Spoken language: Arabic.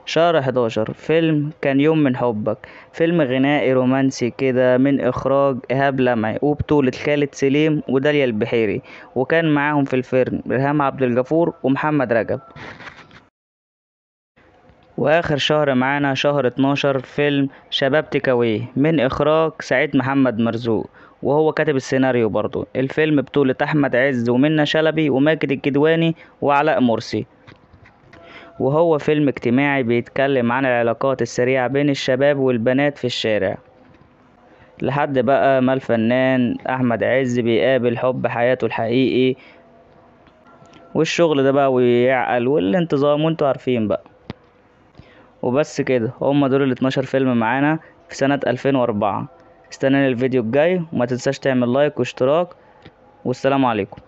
شهر 11 فيلم كان يوم من حبك. فيلم غنائي رومانسي كده من إخراج إيهاب لمعي وبطولة خالد سليم وداليا البحيري، وكان معاهم في الفيلم ريهام عبد الغفور ومحمد رجب. وآخر شهر معانا شهر 12 فيلم شباب تكاوي من إخراج سعيد محمد مرزوق، وهو كاتب السيناريو برضو. الفيلم بطولة أحمد عز ومنة شلبي وماجد الكدواني وعلاء مرسي، وهو فيلم اجتماعي بيتكلم عن العلاقات السريعة بين الشباب والبنات في الشارع، لحد بقى ما الفنان أحمد عز بيقابل حب حياته الحقيقي، والشغل ده بقى ويعقل والانتظام وانتوا عارفين بقى. وبس كده، هما دول ال 12 فيلم معانا في سنة 2004. استناني الفيديو الجاي وما تنساش تعمل لايك واشتراك، والسلام عليكم.